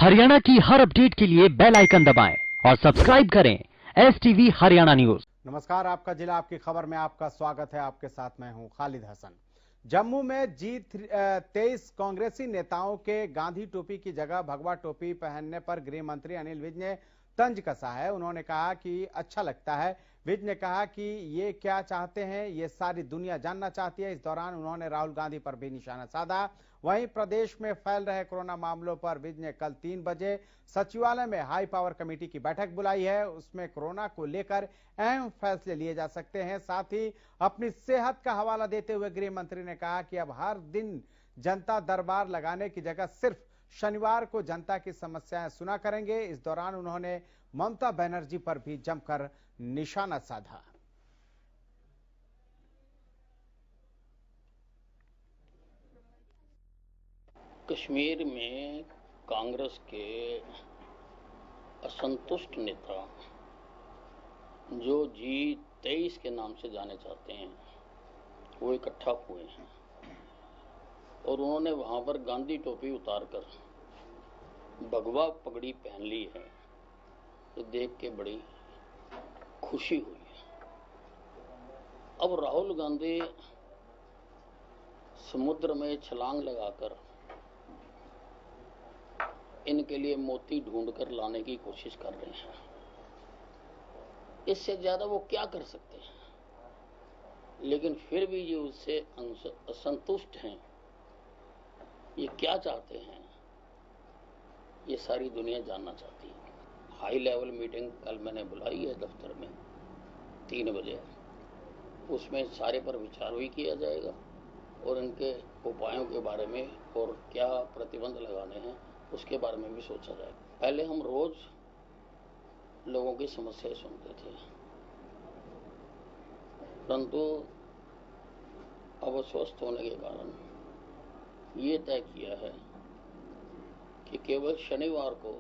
हरियाणा की हर अपडेट के लिए बेल आइकन दबाएं और सब्सक्राइब करें STV हरियाणा न्यूज। नमस्कार, आपका जिला आपकी खबर में आपका स्वागत है। आपके साथ मैं हूं खालिद हसन। जम्मू में G23 कांग्रेसी नेताओं के गांधी टोपी की जगह भगवा टोपी पहनने पर गृह मंत्री अनिल विज ने तंज कसा है। उन्होंने कहा कि अच्छा लगता है। विज ने कहा कि ये क्या चाहते हैं ये सारी दुनिया जानना चाहती है। इस दौरान उन्होंने राहुल गांधी पर भी निशाना साधा। वहीं प्रदेश में फैल रहे कोरोना मामलों पर विज ने कल 3 बजे सचिवालय में हाई पावर कमेटी की बैठक बुलाई है। उसमें कोरोना को लेकर अहम फैसले लिए जा सकते हैं। साथ ही अपनी सेहत का हवाला देते हुए गृह मंत्री ने कहा कि अब हर दिन जनता दरबार लगाने की जगह सिर्फ शनिवार को जनता की समस्याएं सुना करेंगे। इस दौरान उन्होंने ममता बनर्जी पर भी जमकर निशाना साधा। कश्मीर में कांग्रेस के असंतुष्ट नेता जो G23 के नाम से जाने जाते हैं वो इकट्ठा हुए हैं और उन्होंने वहां पर गांधी टोपी उतारकर भगवा पगड़ी पहन ली है। तो देख के बड़ी खुशी हुई है। अब राहुल गांधी समुद्र में छलांग लगाकर इनके लिए मोती ढूंढकर लाने की कोशिश कर रहे हैं। इससे ज्यादा वो क्या कर सकते हैं, लेकिन फिर भी ये उससे असंतुष्ट हैं। ये क्या चाहते हैं ये सारी दुनिया जानना चाहती है। हाई लेवल मीटिंग कल मैंने बुलाई है दफ्तर में 3 बजे। उसमें सारे पर विचार भी किया जाएगा और इनके उपायों के बारे में और क्या प्रतिबंध लगाने हैं उसके बारे में भी सोचा जाए। पहले हम रोज लोगों की समस्याएं सुनते थे, परंतु अब स्वस्थ होने के कारण ये तय किया है कि केवल शनिवार को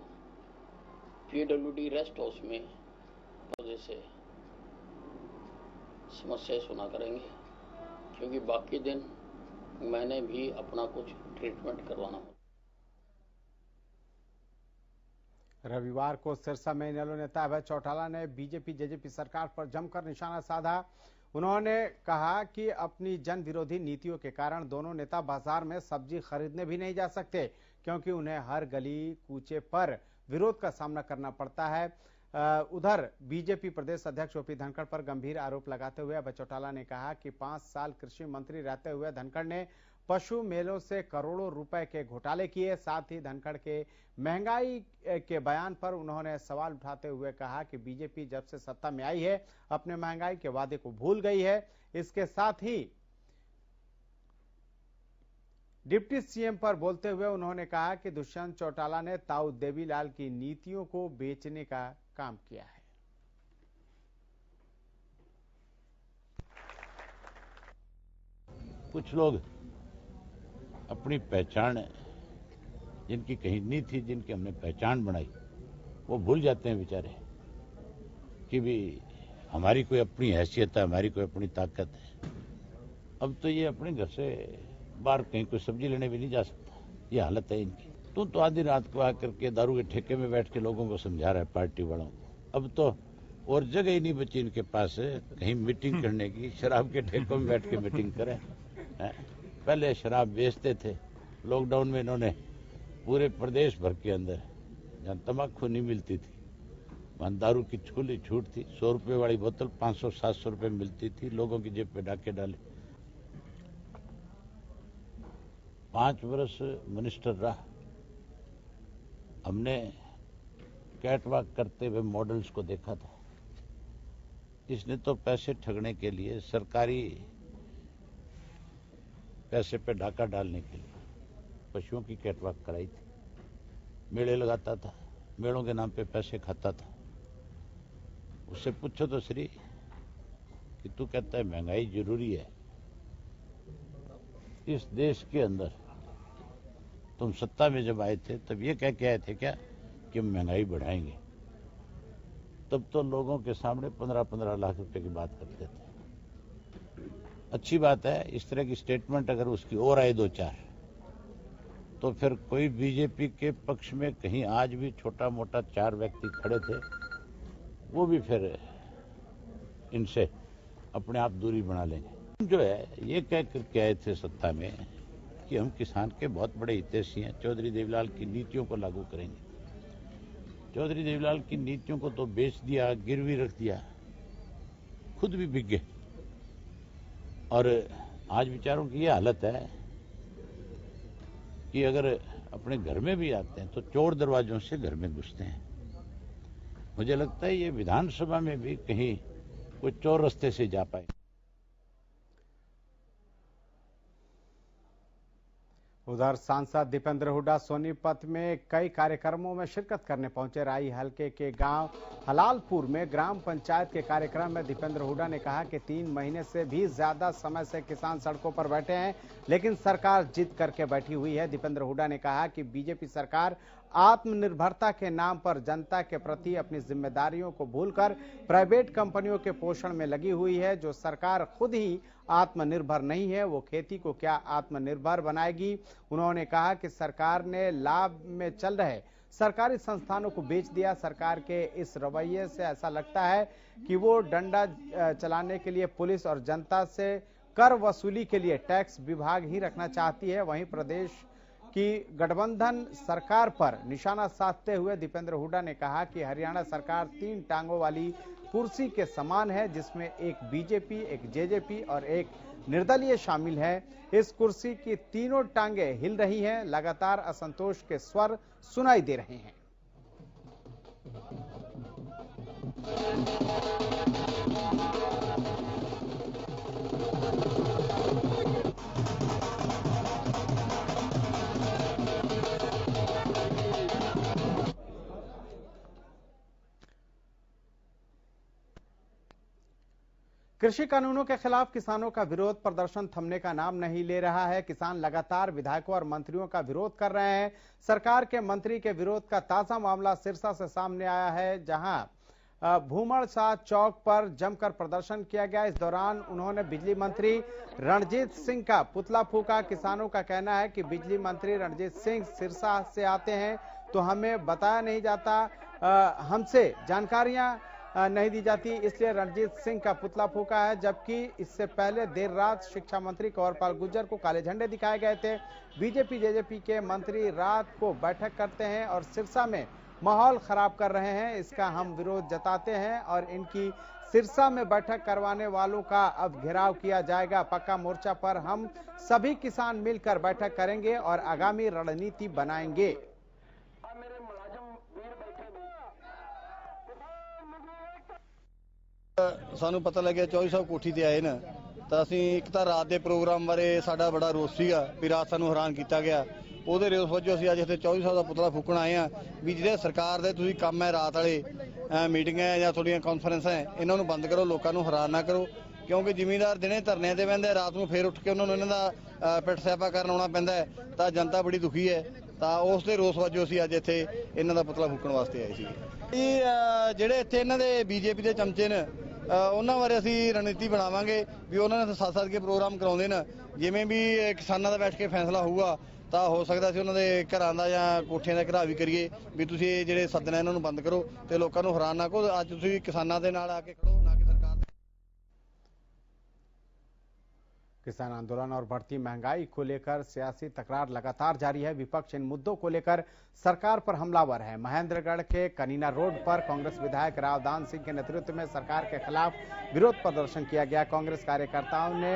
PWD रेस्ट हाउस में वजह से समस्याएं सुना करेंगे, क्योंकि बाकी दिन मैंने भी अपना कुछ ट्रीटमेंट करवाना होता। रविवार को सिरसा में इनेलो नेता अभय चौटाला ने बीजेपी जेजेपी सरकार पर जमकर निशाना साधा। उन्होंने कहा कि अपनी जन विरोधी नीतियों के कारण दोनों नेता बाजार में सब्जी खरीदने भी नहीं जा सकते, क्योंकि उन्हें हर गली कूचे पर विरोध का सामना करना पड़ता है। उधर बीजेपी प्रदेश अध्यक्ष ओपी धनखड़ पर गंभीर आरोप लगाते हुए अभय चौटाला ने कहा कि 5 साल कृषि मंत्री रहते हुए धनखड़ ने पशु मेलों से करोड़ों रुपए के घोटाले किए। साथ ही धनखड़ के महंगाई के बयान पर उन्होंने सवाल उठाते हुए कहा कि बीजेपी जब से सत्ता में आई है अपने महंगाई के वादे को भूल गई है। इसके साथ ही डिप्टी सीएम पर बोलते हुए उन्होंने कहा कि दुष्यंत चौटाला ने ताऊ देवीलाल की नीतियों को बेचने का काम किया है। कुछ लोग अपनी पहचान जिनकी कहीं नहीं थी, जिनकी हमने पहचान बनाई, वो भूल जाते हैं बेचारे कि भी हमारी कोई अपनी हैसियत है, हमारी कोई अपनी ताकत है। अब तो ये अपने घर से बाहर कहीं कोई सब्जी लेने भी नहीं जा सकता, ये हालत है इनकी। तो आधी रात को आकर के दारू के ठेके में बैठ के लोगों को समझा रहा है पार्टी वालों को। अब तो और जगह ही नहीं बची इनके पास कहीं मीटिंग करने की। शराब के ठेकों में बैठ के मीटिंग करें। पहले शराब बेचते थे, लॉकडाउन में इन्होंने पूरे प्रदेश भर के अंदर जहाँ तम्बाकू नहीं मिलती थी वहाँ दारू की खुली छूट थी। 100 रुपये वाली बोतल 500-700 रुपये मिलती थी। लोगों की जेब पे डाके डाले। 5 वर्ष मिनिस्टर रहा, हमने कैटवॉक करते हुए मॉडल्स को देखा था। इसने तो पैसे ठगने के लिए, सरकारी पैसे पे डाका डालने के लिए पशुओं की कैटवॉक कराई थी। मेले लगाता था, मेलों के नाम पे पैसे खाता था। उससे पूछो तो श्री कि तू कहता है महंगाई जरूरी है। इस देश के अंदर तुम सत्ता में जब आए थे तब ये कह के आए थे क्या कि हम महंगाई बढ़ाएंगे? तब तो लोगों के सामने 15-15 लाख रुपए की बात करते थे। अच्छी बात है, इस तरह की स्टेटमेंट अगर उसकी और आए 2-4 तो फिर कोई बीजेपी के पक्ष में कहीं आज भी छोटा मोटा 4 व्यक्ति खड़े थे, वो भी फिर इनसे अपने आप दूरी बना लेंगे। जो है ये कह करके आए थे सत्ता में कि हम किसान के बहुत बड़े हितैषी हैं, चौधरी देवीलाल की नीतियों को लागू करेंगे। चौधरी देवीलाल की नीतियों को तो बेच दिया, गिरवी रख दिया, खुद भी बिक गए। और आज बेचारों की ये हालत है कि अगर अपने घर में भी आते हैं तो चोर दरवाजों से घर में घुसते हैं। मुझे लगता है ये विधानसभा में भी कहीं कोई चोर रास्ते से जा पाए। उधर सांसद दीपेंद्र हुड्डा सोनीपत में कई कार्यक्रमों में शिरकत करने पहुंचे। राई हलके के गांव हलालपुर में ग्राम पंचायत के कार्यक्रम में दीपेंद्र हुड्डा ने कहा कि 3 महीने से भी ज्यादा समय से किसान सड़कों पर बैठे हैं, लेकिन सरकार जिद करके बैठी हुई है। दीपेंद्र हुड्डा ने कहा कि बीजेपी सरकार आत्मनिर्भरता के नाम पर जनता के प्रति अपनी जिम्मेदारियों को भूलकर प्राइवेट कंपनियों के पोषण में लगी हुई है। जो सरकार खुद ही आत्मनिर्भर नहीं है, वो खेती को क्या आत्मनिर्भर बनाएगी। उन्होंने कहा कि सरकार ने लाभ में चल रहे सरकारी संस्थानों को बेच दिया। सरकार के इस रवैये से ऐसा लगता है कि वो डंडा चलाने के लिए पुलिस और जनता से कर वसूली के लिए टैक्स विभाग ही रखना चाहती है। वहीं प्रदेश की गठबंधन सरकार पर निशाना साधते हुए दीपेंद्र हुड्डा ने कहा कि हरियाणा सरकार 3 टांगों वाली कुर्सी के समान है, जिसमें एक बीजेपी, एक जेजेपी और एक निर्दलीय शामिल है। इस कुर्सी की तीनों टांगे हिल रही हैं। लगातार असंतोष के स्वर सुनाई दे रहे हैं। कृषि कानूनों के खिलाफ किसानों का विरोध प्रदर्शन थमने का नाम नहीं ले रहा है। किसान लगातार विधायकों और मंत्रियों का विरोध कर रहे हैं। सरकार के मंत्री के विरोध का ताजा मामला सिरसा से सामने आया है, जहां भूमड़ शाह चौक पर जमकर प्रदर्शन किया गया। इस दौरान उन्होंने बिजली मंत्री रणजीत सिंह का पुतला फूंका। किसानों का कहना है कि बिजली मंत्री रणजीत सिंह सिरसा से आते हैं तो हमें बताया नहीं जाता, हमसे जानकारियां नहीं दी जाती, इसलिए रणजीत सिंह का पुतला फूंका है। जबकि इससे पहले देर रात शिक्षा मंत्री कंवरपाल गुर्जर को काले झंडे दिखाए गए थे। बीजेपी जेजेपी के मंत्री रात को बैठक करते हैं और सिरसा में माहौल खराब कर रहे हैं। इसका हम विरोध जताते हैं और इनकी सिरसा में बैठक करवाने वालों का अब घेराव किया जाएगा। पक्का मोर्चा पर हम सभी किसान मिलकर बैठक करेंगे और आगामी रणनीति बनाएंगे। ਸਾਨੂੰ ਪਤਾ ਲੱਗਿਆ 24 ਸਾਹਿਬ ਕੋਠੀ ਤੇ ਆਏ ਨਾ, ਤਾਂ ਅਸੀਂ ਇੱਕ ਤਾਂ ਰਾਤ ਦੇ ਪ੍ਰੋਗਰਾਮ ਬਾਰੇ ਸਾਡਾ ਬੜਾ ਰੋਸ ਸੀਗਾ ਵੀ ਰਾਤ ਸਾਨੂੰ ਹੈਰਾਨ ਕੀਤਾ ਗਿਆ। ਉਹਦੇ ਰੋਸ ਵਜੋਂ ਅਸੀਂ ਅੱਜ ਇੱਥੇ 24 ਸਾਹਿਬ ਦਾ ਪੁਤਲਾ ਫੂਕਣ ਆਏ ਆ ਵੀ ਜਿਹੜੇ ਸਰਕਾਰ ਦੇ ਤੁਸੀਂ ਕੰਮ ਹੈ ਰਾਤ ਵਾਲੇ ਮੀਟਿੰਗਾਂ ਜਾਂ ਤੁਹਾਡੀਆਂ ਕਾਨਫਰੰਸਾਂ ਇਹਨਾਂ ਨੂੰ ਬੰਦ ਕਰੋ, ਲੋਕਾਂ ਨੂੰ ਹੈਰਾਨ ਨਾ ਕਰੋ। ਕਿਉਂਕਿ ਜ਼ਿਮੀਂਦਾਰ ਦਿਨੇ ਧਰਨਿਆਂ ਤੇ ਬਹਿੰਦੇ, ਰਾਤ ਨੂੰ ਫੇਰ ਉੱਠ ਕੇ ਉਹਨਾਂ ਨੂੰ ਇਹਨਾਂ ਦਾ ਪਿੱਟ ਸਿਆਪਾ ਕਰਨ ਆਉਣਾ ਪੈਂਦਾ, ਤਾਂ ਜਨਤਾ ਬੜੀ ਦੁਖੀ ਹੈ। ਤਾਂ ਉਸ ਦੇ ਰੋਸ ਵਜੋਂ ਅਸੀਂ ਅੱਜ ਇੱਥੇ ਇਹਨਾਂ ਦਾ ਪੁਤਲਾ ਫੂਕਣ ਵਾਸਤੇ ਆਏ ਸੀਗੇ। ਜਿਹੜੇ ਇੱਥੇ ਇਹਨਾਂ ਦੇ ਬੀਜੇਪੀ ਦੇ ਚਮਚੇ ਨੇ, ਉਹਨਾਂ ਬਾਰੇ ਅਸੀਂ ਰਣਨੀਤੀ ਬਣਾਵਾਂਗੇ ਵੀ ਉਹਨਾਂ ਨੇ ਸੱਤ ਕੇ ਪ੍ਰੋਗਰਾਮ ਕਰਾਉਂਦੇ ਨੇ। ਜਿਵੇਂ ਵੀ ਕਿਸਾਨਾਂ ਦਾ ਬੈਠ ਕੇ ਫੈਸਲਾ ਹੋਊਗਾ ਤਾਂ ਹੋ ਸਕਦਾ ਸੀ ਉਹਨਾਂ ਦੇ ਘਰਾਂ ਦਾ ਜਾਂ ਕੋਠੀਆਂ ਦਾ ਘਿਰਾਵ ਵੀ ਕਰੀਏ ਵੀ ਤੁਸੀਂ ਜਿਹੜੇ ਸੱਦਣਾ ਇਹਨਾਂ ਨੂੰ ਬੰਦ ਕਰੋ ਤੇ ਲੋਕਾਂ ਨੂੰ ਹੈਰਾਨ ਨਾ ਕਰੋ। ਅੱਜ ਤੁਸੀਂ ਕਿਸਾਨਾਂ ਦੇ ਨਾਲ ਆ ਕੇ ਖੜੋ, ਨਾ ਕਿ सरकार। किसान आंदोलन और बढ़ती महंगाई को लेकर सियासी तकरार लगातार जारी है। विपक्ष इन मुद्दों को लेकर सरकार पर हमलावर है। महेंद्रगढ़ के कनीना रोड पर कांग्रेस विधायक रावदान सिंह के नेतृत्व में सरकार के खिलाफ विरोध प्रदर्शन किया गया। कांग्रेस कार्यकर्ताओं ने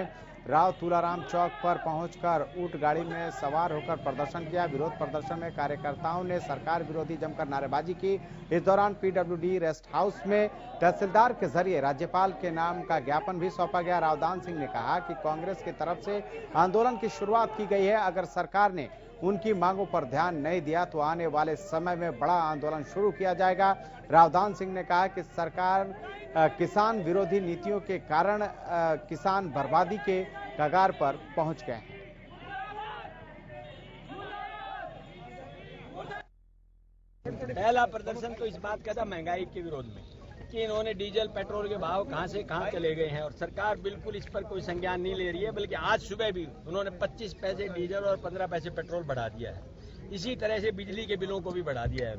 राव तुलाराम चौक पर पहुंचकर ऊंट गाड़ी में सवार होकर प्रदर्शन किया। विरोध प्रदर्शन में कार्यकर्ताओं ने सरकार विरोधी जमकर नारेबाजी की। इस दौरान पीडब्ल्यूडी रेस्ट हाउस में तहसीलदार के जरिए राज्यपाल के नाम का ज्ञापन भी सौंपा गया। रावदान सिंह ने कहा कि कांग्रेस की तरफ से आंदोलन की शुरुआत की गई है। अगर सरकार ने उनकी मांगों पर ध्यान नहीं दिया तो आने वाले समय में बड़ा आंदोलन शुरू किया जाएगा। रावदान सिंह ने कहा कि सरकार किसान विरोधी नीतियों के कारण किसान बर्बादी के कगार पर पहुंच गए हैं। पहला प्रदर्शन तो इस बात का था महंगाई के विरोध में कि इन्होंने डीजल पेट्रोल के भाव कहां से कहां चले गए हैं और सरकार बिल्कुल इस पर कोई संज्ञान नहीं ले रही है। बल्कि आज सुबह भी उन्होंने 25 पैसे डीजल और 15 पैसे पेट्रोल बढ़ा दिया है। इसी तरह से बिजली के बिलों को भी बढ़ा दिया है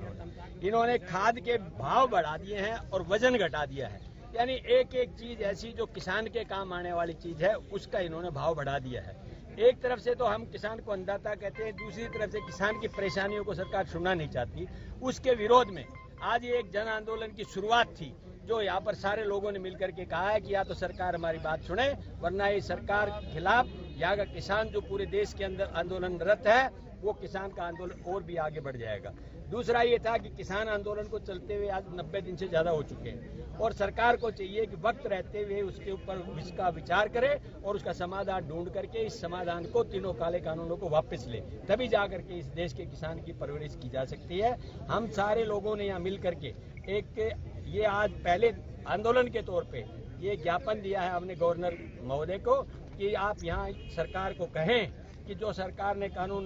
इन्होंने खाद के भाव बढ़ा दिए हैं और वजन घटा दिया है। यानी एक एक चीज ऐसी जो किसान के काम आने वाली चीज है उसका इन्होंने भाव बढ़ा दिया है। एक तरफ से तो हम किसान को अन्नदाता कहते हैं, दूसरी तरफ से किसान की परेशानियों को सरकार सुनना नहीं चाहती। उसके विरोध में आज ये एक जन आंदोलन की शुरुआत थी, जो यहाँ पर सारे लोगों ने मिलकर के कहा है कि या तो सरकार हमारी बात सुने, वरना ये सरकार के खिलाफ यहाँ का किसान जो पूरे देश के अंदर आंदोलनरत है वो किसान का आंदोलन और भी आगे बढ़ जाएगा। दूसरा ये था कि किसान आंदोलन को चलते हुए आज 90 दिन से ज्यादा हो चुके हैं और सरकार को चाहिए कि वक्त रहते हुए उसके ऊपर इसका विचार करे और उसका समाधान ढूंढ करके इस समाधान को तीनों काले कानूनों को वापस ले, तभी जाकर के इस देश के किसान की परवरिश की जा सकती है। हम सारे लोगों ने यहाँ मिल करके एक ये आज पहले आंदोलन के तौर पे ये ज्ञापन दिया है हमने गवर्नर महोदय को कि आप यहाँ सरकार को कहें कि जो सरकार ने कानून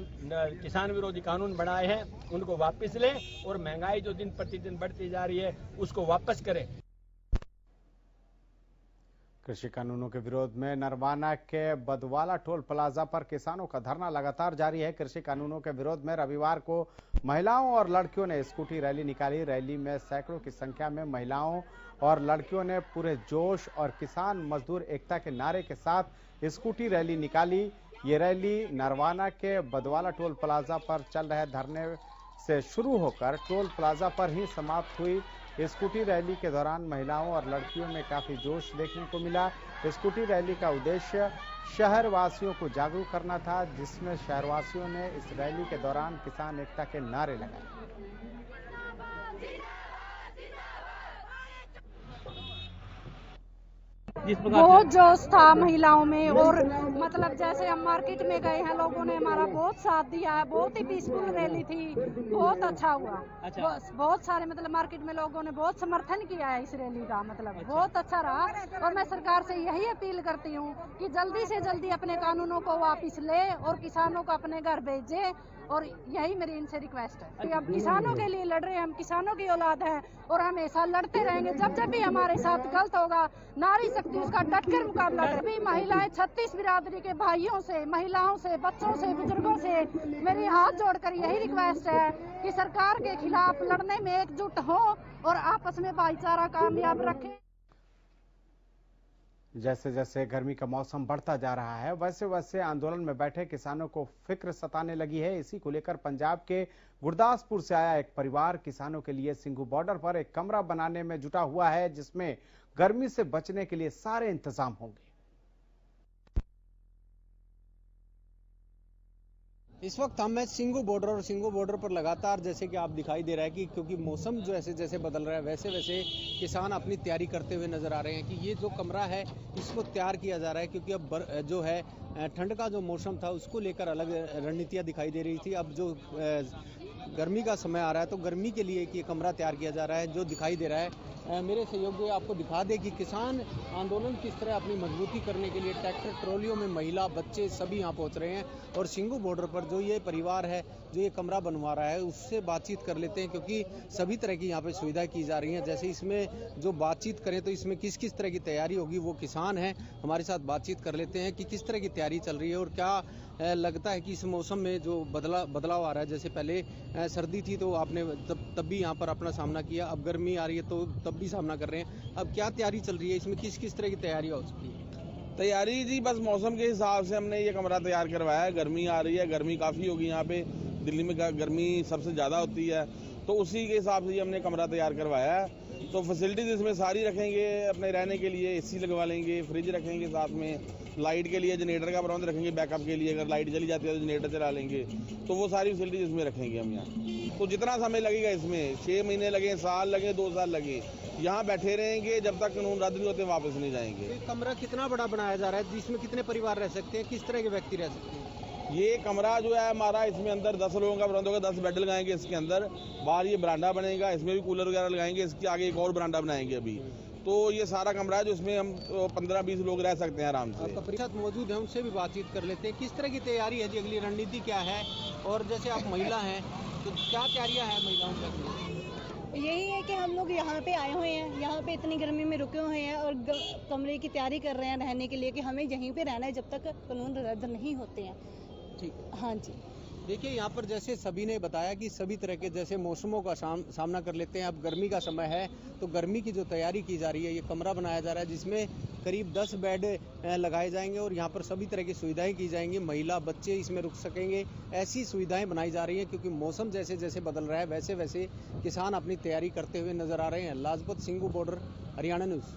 किसान विरोधी कानून बनाए हैं उनको वापस लें और महंगाई जो दिन प्रतिदिन बढ़ती जा रही है उसको वापस करें। कृषि कानूनों के विरोध में नरवाना के बदवाला टोल प्लाजा पर किसानों का धरना लगातार जारी है। कृषि कानूनों के विरोध में रविवार को महिलाओं और लड़कियों ने स्कूटी रैली निकाली। रैली में सैकड़ों की संख्या में महिलाओं और लड़कियों ने पूरे जोश और किसान मजदूर एकता के नारे के साथ स्कूटी रैली निकाली। ये रैली नरवाना के बदवाला टोल प्लाजा पर चल रहे धरने से शुरू होकर टोल प्लाजा पर ही समाप्त हुई। स्कूटी रैली के दौरान महिलाओं और लड़कियों में काफी जोश देखने को मिला। स्कूटी रैली का उद्देश्य शहर वासियों को जागरूक करना था, जिसमें शहरवासियों ने इस रैली के दौरान किसान एकता के नारे लगाए। बहुत जोश था महिलाओं में और मतलब जैसे हम मार्केट में गए हैं, लोगों ने हमारा बहुत साथ दिया है। बहुत ही पीसफुल रैली थी, बहुत अच्छा हुआ। बहुत सारे मतलब मार्केट में लोगों ने बहुत समर्थन किया है इस रैली का, मतलब बहुत अच्छा रहा। और मैं सरकार से यही अपील करती हूँ कि जल्दी से जल्दी अपने कानूनों को वापस ले और किसानों को अपने घर भेजे, और यही मेरी इनसे रिक्वेस्ट है कि अब किसानों के लिए लड़ रहे हैं, हम किसानों की औलाद हैं और हमेशा लड़ते रहेंगे। जब जब भी हमारे साथ गलत होगा, नारी शक्ति उसका डटकर मुकाबला करे। भी महिलाएं 36 बिरादरी के भाइयों से, महिलाओं से, बच्चों से, बुजुर्गों से मेरी हाथ जोड़कर यही रिक्वेस्ट है कि सरकार के खिलाफ लड़ने में एकजुट हो और आपस में भाईचारा कामयाब रखें। जैसे जैसे गर्मी का मौसम बढ़ता जा रहा है, वैसे वैसे आंदोलन में बैठे किसानों को फिक्र सताने लगी है। इसी को लेकर पंजाब के गुरदासपुर से आया एक परिवार किसानों के लिए सिंघू बॉर्डर पर एक कमरा बनाने में जुटा हुआ है, जिसमें गर्मी से बचने के लिए सारे इंतजाम होंगे। इस वक्त हम हैं सिंघू बॉर्डर, और सिंघू बॉर्डर पर लगातार जैसे कि आप दिखाई दे रहा है कि क्योंकि मौसम जो जैसे जैसे बदल रहा है वैसे वैसे किसान अपनी तैयारी करते हुए नजर आ रहे हैं कि ये जो कमरा है इसको तैयार किया जा रहा है, क्योंकि अब जो है ठंड का जो मौसम था उसको लेकर अलग रणनीतियां दिखाई दे रही थी। अब जो गर्मी का समय आ रहा है तो गर्मी के लिए ये कमरा तैयार किया जा रहा है। जो दिखाई दे रहा है मेरे सहयोगी आपको दिखा दे कि किसान आंदोलन किस तरह अपनी मजबूती करने के लिए ट्रैक्टर ट्रॉलियों में महिला बच्चे सभी यहाँ पहुँच रहे हैं। और सिंघू बॉर्डर पर जो ये परिवार है जो ये कमरा बनवा रहा है उससे बातचीत कर लेते हैं, क्योंकि सभी तरह की यहाँ पे सुविधा की जा रही है। जैसे इसमें जो बातचीत करें तो इसमें किस किस तरह की तैयारी होगी, वो किसान हैं हमारे साथ बातचीत कर लेते हैं कि किस तरह की तैयारी चल रही है और क्या लगता है कि इस मौसम में जो बदलाव आ रहा है। जैसे पहले सर्दी थी तो आपने तब भी यहाँ पर अपना सामना किया, अब गर्मी आ रही है तो तब भी सामना कर रहे हैं। अब क्या तैयारी चल रही है, इसमें किस किस तरह की तैयारी हो सकती है? तैयारी जी बस मौसम के हिसाब से हमने ये कमरा तैयार करवाया है। गर्मी आ रही है, गर्मी काफ़ी होगी यहाँ पे, दिल्ली में गर्मी सबसे ज़्यादा होती है, तो उसी के हिसाब से हमने कमरा तैयार करवाया है। तो फैसिलिटीज इसमें सारी रखेंगे, अपने रहने के लिए एसी लगवा लेंगे, फ्रिज रखेंगे, साथ में लाइट के लिए जनरेटर का प्रबंध रखेंगे बैकअप के लिए, अगर लाइट चली जाती है तो जनरेटर चला लेंगे। तो वो सारी फैसिलिटीज इसमें रखेंगे हम यहाँ। तो जितना समय लगेगा इसमें 6 महीने लगे, साल लगे, 2 साल लगे, यहाँ बैठे रहेंगे जब तक कानून रद्द नहीं होते, वापस नहीं जाएंगे। कमरा कितना बड़ा बनाया जा रहा है, जिसमें कितने परिवार रह सकते हैं, किस तरह के व्यक्ति रह सकते हैं? ये कमरा जो है हमारा, इसमें अंदर 10 लोगों का प्रबंध होगा, 10 बेड लगाएंगे इसके अंदर। बाहर ये बरांडा बनेगा, इसमें भी कूलर वगैरह लगाएंगे, इसके आगे एक और बरांडा बनाएंगे अभी। तो ये सारा कमरा है जो इसमें हम 15-20 लोग रह सकते हैं आराम से। आपका परिषद मौजूद है, उनसे भी बातचीत कर लेते हैं। किस तरह की तैयारी है जी, अगली रणनीति क्या है? और जैसे आप महिला हैं तो क्या तैयारियां हैं महिलाओं की? यही है कि हम लोग यहाँ पे आए हुए हैं, यहाँ पे इतनी गर्मी में रुके हुए हैं और कमरे की तैयारी कर रहे हैं रहने के लिए, कि हमें यहीं पे रहना है जब तक कानून रद्द नहीं होते हैं। ठीक, हाँ जी। देखिए यहाँ पर जैसे सभी ने बताया कि सभी तरह के जैसे मौसमों का सामना कर लेते हैं। अब गर्मी का समय है तो गर्मी की जो तैयारी की जा रही है, ये कमरा बनाया जा रहा है जिसमें करीब 10 बेड लगाए जाएंगे और यहाँ पर सभी तरह की सुविधाएं की जाएंगी। महिला बच्चे इसमें रुक सकेंगे, ऐसी सुविधाएं बनाई जा रही हैं क्योंकि मौसम जैसे जैसे बदल रहा है वैसे वैसे किसान अपनी तैयारी करते हुए नजर आ रहे हैं। Lajpat Singhu border, Haryana news.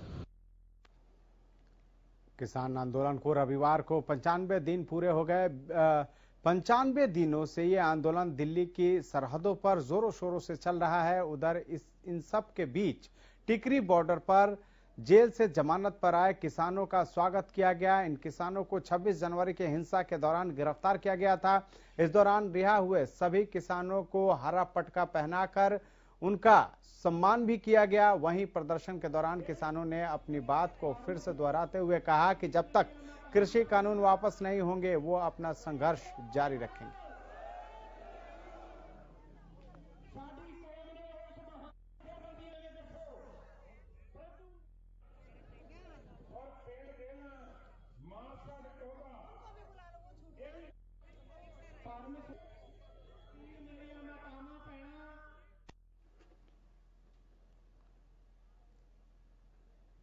किसान आंदोलन को रविवार को 95 दिन पूरे हो गए। 95 दिनों से ये आंदोलन दिल्ली की सरहदों पर जोरों शोरों से चल रहा है। उधर इन सब के बीच टिकरी बॉर्डर पर जेल से जमानत पर आए किसानों का स्वागत किया गया। इन किसानों को 26 जनवरी के हिंसा के दौरान गिरफ्तार किया गया था। इस दौरान रिहा हुए सभी किसानों को हरा पटका पहनाकर उनका सम्मान भी किया गया। वहीं प्रदर्शन के दौरान किसानों ने अपनी बात को फिर से दोहराते हुए कहा कि जब तक कृषि कानून वापस नहीं होंगे वो अपना संघर्ष जारी रखेंगे।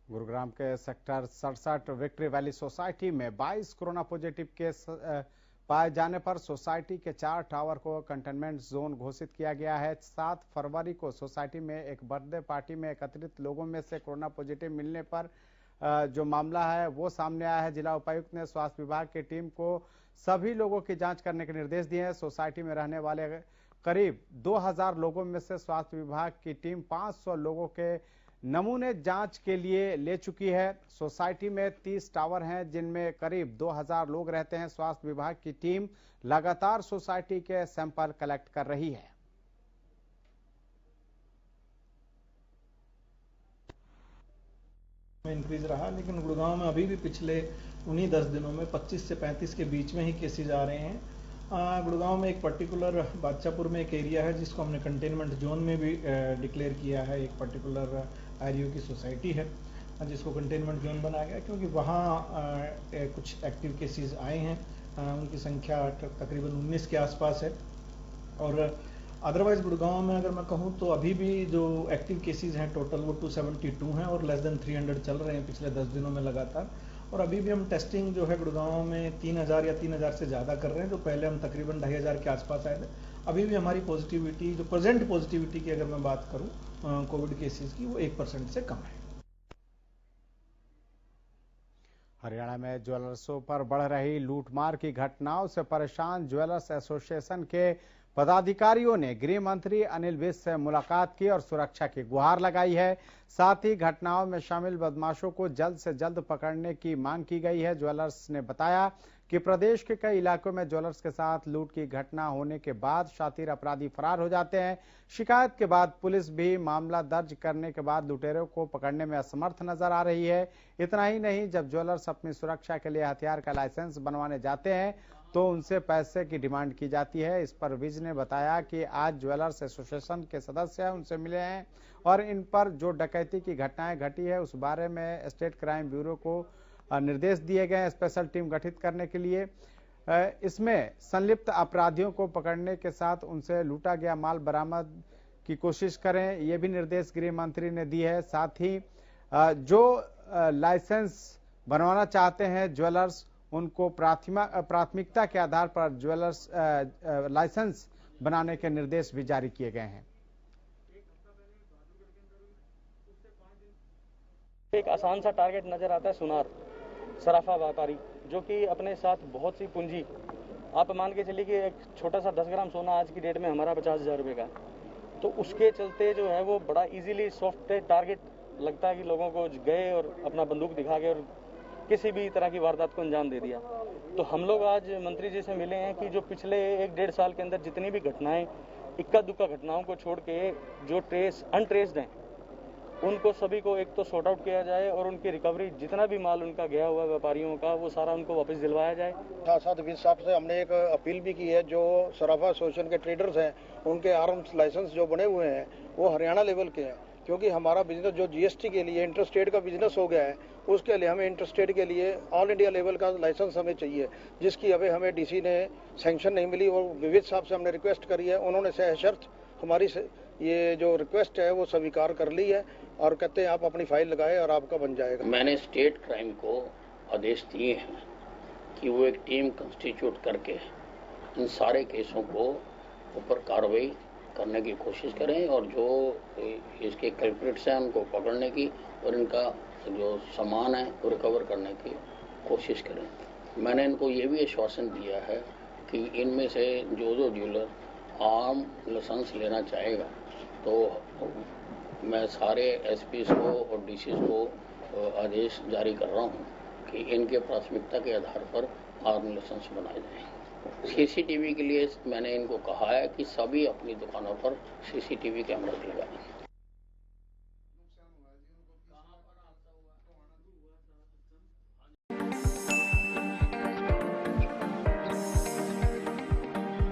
गुरुग्राम के सेक्टर 67 विक्ट्री वैली सोसाइटी में 22 कोरोना पॉजिटिव केस पाए जाने पर सोसाइटी के 4 टावर को कंटेनमेंट जोन घोषित किया गया है। 7 फरवरी को सोसाइटी में एक बर्थडे पार्टी में एकत्रित लोगों में से कोरोना पॉजिटिव मिलने पर जो मामला है वो सामने आया है। जिला उपायुक्त ने स्वास्थ्य विभाग की टीम को सभी लोगों की जांच करने के निर्देश दिए हैं। सोसाइटी में रहने वाले करीब 2000 लोगों में से स्वास्थ्य विभाग की टीम 500 लोगों के नमूने जांच के लिए ले चुकी है। सोसाइटी में 30 टावर हैं जिनमें करीब 2000 लोग रहते हैं। स्वास्थ्य विभाग की टीम लगातार सोसाइटी के सैंपल कलेक्ट कर रही है। इंक्रीज रहा, लेकिन गुड़गांव में अभी भी पिछले उन्हीं 10 दिनों में 25 से 35 के बीच में ही केसेज आ रहे हैं। गुड़गांव में एक पर्टिकुलर बादशाहपुर में एक एरिया है जिसको हमने कंटेनमेंट जोन में भी डिक्लेयर किया है। एक पर्टिकुलर आरयू की सोसाइटी है जिसको कंटेनमेंट जोन बनाया गया क्योंकि वहाँ कुछ एक्टिव केसेस आए हैं। उनकी संख्या तकरीबन 19 के आसपास है। और अदरवाइज गुड़गांव में अगर मैं कहूँ तो अभी भी जो एक्टिव केसेस हैं टोटल वो 272 हैं और लेस देन 300 चल रहे हैं पिछले 10 दिनों में लगातार। और अभी भी हम टेस्टिंग जो है गुड़गांव में 3000 या 3000 से ज़्यादा कर रहे हैं। जो पहले हम तकरीबन 2500 के आसपास आए थे। अभी भी हमारी पॉजिटिविटी, जो प्रेजेंट पॉजिटिविटी की अगर मैं बात करूं कोविड केसेस की, वो 1% से कम है। हरियाणा में ज्वेलर्सों पर बढ़ रही लूटमार की घटनाओं से परेशान ज्वेलर्स एसोसिएशन के पदाधिकारियों ने गृह मंत्री अनिल विज से मुलाकात की और सुरक्षा की गुहार लगाई है। साथ ही घटनाओं में शामिल बदमाशों को जल्द से जल्द पकड़ने की मांग की गई है। ज्वेलर्स ने बताया कि प्रदेश के कई इलाकों में ज्वेलर्स के साथ लूट की घटना होने के बाद शातिर अपराधी फरार हो जाते हैं। शिकायत के बाद पुलिस भी मामला दर्ज करने के बाद लुटेरों को पकड़ने में असमर्थ नजर आ रही है। इतना ही नहीं, जब ज्वेलर्स अपनी सुरक्षा के लिए हथियार का लाइसेंस बनवाने जाते हैं तो उनसे पैसे की डिमांड की जाती है। इस पर विज ने बताया कि आज ज्वेलर्स एसोसिएशन के सदस्य उनसे मिले हैं और इन पर जो डकैती की घटनाएं घटी है उस बारे में स्टेट क्राइम ब्यूरो को निर्देश दिए गए हैं स्पेशल टीम गठित करने के लिए। इसमें संलिप्त अपराधियों को पकड़ने के साथ उनसे लूटा गया माल बरामद की कोशिश करें, ये भी निर्देश गृह मंत्री ने दी है। साथ ही जो लाइसेंस बनवाना चाहते हैं ज्वेलर्स, उनको प्राथमिकता के आधार पर ज्वेलर्स लाइसेंस बनाने के निर्देश भी जारी किए गए हैं। एक आसान सा टारगेट नजर आता है सुनार सराफा व्यापारी, जो कि अपने साथ बहुत सी पूंजी, आप मान के चलिए कि एक छोटा सा 10 ग्राम सोना आज की डेट में हमारा 50,000 रुपये का, तो उसके चलते जो है वो बड़ा इजीली सॉफ्ट टारगेट लगता है कि लोगों को गए और अपना बंदूक दिखा के और किसी भी तरह की वारदात को अंजाम दे दिया। तो हम लोग आज मंत्री जी से मिले हैं कि जो पिछले 1-1.5 साल के अंदर जितनी भी घटनाएं, इक्का दुक्का घटनाओं को छोड़ के जो अनट्रेस्ड हैं उनको सभी को एक तो सॉर्ट आउट किया जाए और उनकी रिकवरी, जितना भी माल उनका गया हुआ व्यापारियों का, वो सारा उनको वापस दिलवाया जाए। साथ साथ विज साहब से हमने एक अपील भी की है, जो सराफा एसोसिएशन के ट्रेडर्स हैं उनके आर्म्स लाइसेंस जो बने हुए हैं वो हरियाणा लेवल के हैं, क्योंकि हमारा बिजनेस जो जीएसटी के लिए इंटर स्टेट का बिजनेस हो गया है, उसके लिए हमें इंटर स्टेट के लिए ऑल इंडिया लेवल का लाइसेंस हमें चाहिए, जिसकी अभी हमें डीसी ने सैंक्शन नहीं मिली। और विविध साहब से हमने रिक्वेस्ट करी है, उन्होंने सशर्त हमारी ये जो रिक्वेस्ट है वो स्वीकार कर ली है और कहते हैं आप अपनी फाइल लगाए और आपका बन जाएगा। मैंने स्टेट क्राइम को आदेश दिए हैं कि वो एक टीम कंस्टिट्यूट करके इन सारे केसों को ऊपर कार्रवाई करने की कोशिश करें और जो इसके कल्प्रिट्स हैं उनको पकड़ने की और इनका जो सामान है वो रिकवर करने की कोशिश करें। मैंने इनको ये भी आश्वासन दिया है कि इनमें से जो डीलर आम लाइसेंस लेना चाहेगा तो मैं सारे एसपीस को और डीसीज को आदेश जारी कर रहा हूँ कि इनके प्राथमिकता के आधार पर आर्म लाइसेंस बनाए जाएं। सीसीटीवी के लिए मैंने इनको कहा है कि सभी अपनी दुकानों पर सीसीटीवी कैमरा लगाएं।